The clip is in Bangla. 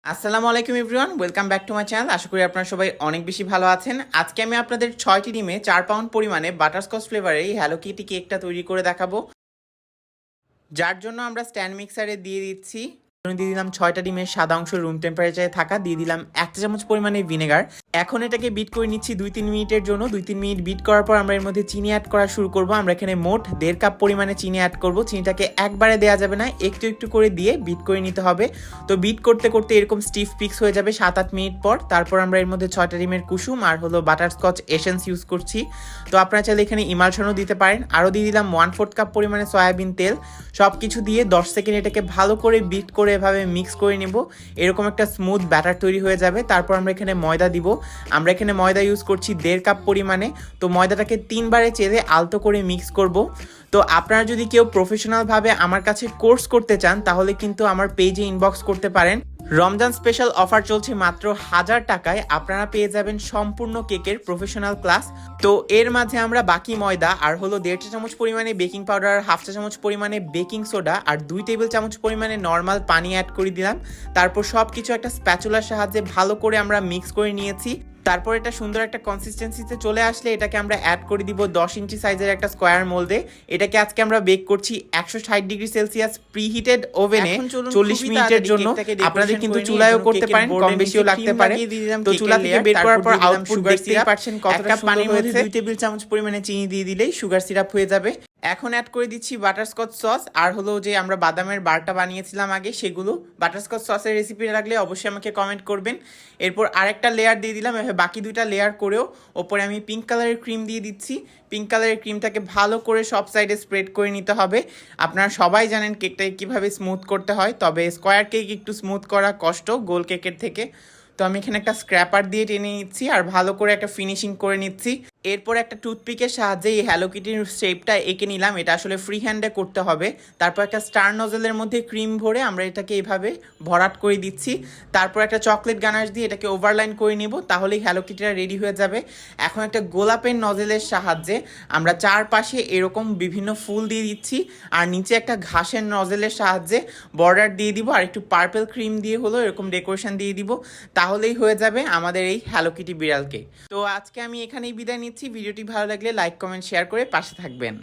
আসসালামু আলাইকুম everyone, welcome back to my channel. আশা করি আপনারা সবাই অনেক বেশি ভালো আছেন। আজকে আমি আপনাদের 6টি ডিমে 4 পাউন্ড পরিমাণে বাটারস্কচ ফ্লেভারের এই হ্যালো কিটি কেকটা তৈরি করে দেখাবো, যার জন্য আমরা স্ট্যান্ড মিক্সারে দিয়ে দিচ্ছি। দিয়ে দিলাম 6টা ডিমের সাদা অংশ রুম টেম্পারেচারে থাকা, দিয়ে দিলাম 1 চা চামচ পরিমাণে ভিনেগার। এখন এটাকে বিট করে নিচ্ছি 2-3 মিনিটের জন্য। 2-3 মিনিট বিট করার পর আমরা এর মধ্যে চিনি অ্যাড করা শুরু করব। আমরা এখানে মোট 1.5 কাপ পরিমাণে চিনি অ্যাড করব। চিনিটাকে একবারে দেওয়া যাবে না, একটু একটু করে দিয়ে বিট করে নিতে হবে। তো বিট করতে করতে এরকম স্টিফ পিক্স হয়ে যাবে 7-8 মিনিট পর। তারপর আমরা এর মধ্যে 6টা ডিমের কুসুম আর হলো বাটারস্কচ এসেন্স ইউজ করছি। তো আপনারা চাইলে এখানে ইমালশনও দিতে পারেন। আরও দিয়ে দিলাম 1/4 কাপ পরিমাণে সয়াবিন তেল। সব কিছু দিয়ে 10 সেকেন্ড এটাকে ভালো করে বিট করে এভাবে মিক্স করে নিব। এরকম একটা স্মুথ ব্যাটার তৈরি হয়ে যাবে। তারপর আমরা এখানে ময়দা দিব। আমরা এখানে ময়দা ইউজ করছি 1.5 কাপ পরিমাণে। তো ময়দাটাকে 3 বারে চেলে আলতো করে মিক্স করব। তো আপনারা যদি কেউ প্রফেশনালভাবে আমার কাছে কোর্স করতে চান তাহলে কিন্তু আমার পেজে ইনবক্স করতে পারেন। রমজান স্পেশাল অফার চলছে, মাত্র 1000 টাকায় আপনারা পেয়ে যাবেন সম্পূর্ণ কেকের প্রফেশনাল ক্লাস। তো এর মাঝে আমরা বাকি ময়দা আর হলো 1.5 চা চামচ পরিমাণে বেকিং পাউডার, 1/2 চা চামচ পরিমাণে বেকিং সোডা আর 2 টেবিল চামচ পরিমাণে নর্মাল পানি অ্যাড করে দিলাম। তারপর সব কিছু একটা স্প্যাচুলার সাহায্যে ভালো করে আমরা মিক্স করে নিয়েছি। তারপর এটা সুন্দর একটা কনসিস্টেন্সিতে চলে আসলে এটাকে আমরা অ্যাড করে দিব 10 ইঞ্চি সাইজের একটা স্কোয়ার মোল্ডে। এটাকে আজকে আমরা বেক করছি 160 ডিগ্রি সেলসিয়াস প্রিহিটেড ওভেনে 40 মিনিটের জন্য। আপনাদের কিন্তু চুলায়ও করতে পারেন, কম বেশিও লাগতে পারে। তো চুলা থেকে বের করার পর আউটপুট দেখতেই পাচ্ছেন কতটা পানির মধ্যে 2 টেবিল চামচ পরিমাণে চিনি দিয়ে দিলেই সুগার সিরাপ হয়ে যাবে। এখন অ্যাড করে দিচ্ছি বাটারস্কচ সস আর হলো যে আমরা বাদামের বারটা বানিয়েছিলাম আগে সেগুলো। বাটারস্কচ সসের রেসিপি লাগলে অবশ্যই আমাকে কমেন্ট করবেন। এরপর আরেকটা লেয়ার দিয়ে দিলাম। এভাবে বাকি 2টা লেয়ার করেও ওপরে আমি পিঙ্ক কালারের ক্রিম দিয়ে দিচ্ছি। পিঙ্ক কালারের ক্রিমটাকে ভালো করে সব সাইডে স্প্রেড করে নিতে হবে। আপনারা সবাই জানেন কেকটাকে কীভাবে স্মুথ করতে হয়, তবে স্কোয়ার কেক একটু স্মুথ করা কষ্ট গোল কেকের থেকে। তো আমি এখানে একটা স্ক্র্যাপার দিয়ে টেনে নিচ্ছি আর ভালো করে একটা ফিনিশিং করে নিচ্ছি। এরপর একটা টুথপিকের সাহায্যে এই হ্যালো কিটির শেপটা এঁকে নিলাম। এটা আসলে ফ্রি হ্যান্ডে করতে হবে। তারপর একটা স্টার নজলের মধ্যে ক্রিম ভরে আমরা এটাকে এইভাবে ভরাট করে দিচ্ছি। তারপর একটা চকলেট গানাশ দিয়ে এটাকে ওভারলাইন করে নিব, তাহলেই হ্যালো কিটিটা রেডি হয়ে যাবে। এখন একটা গোলাপের নজলের সাহায্যে আমরা চারপাশে এরকম বিভিন্ন ফুল দিয়ে দিচ্ছি আর নিচে একটা ঘাসের নজলের সাহায্যে বর্ডার দিয়ে দিব আর একটু পার্পল ক্রিম দিয়ে হলো এরকম ডেকোরেশন দিয়ে দিব, তাহলেই হয়ে যাবে আমাদের এই হ্যালো কিটি বিড়াল কেক। তো আজকে আমি এখানেই বিদায় নিচ্ছি। ভিডিওটি ভালো লাগলে লাইক, কমেন্ট, শেয়ার করে পাশে থাকবেন।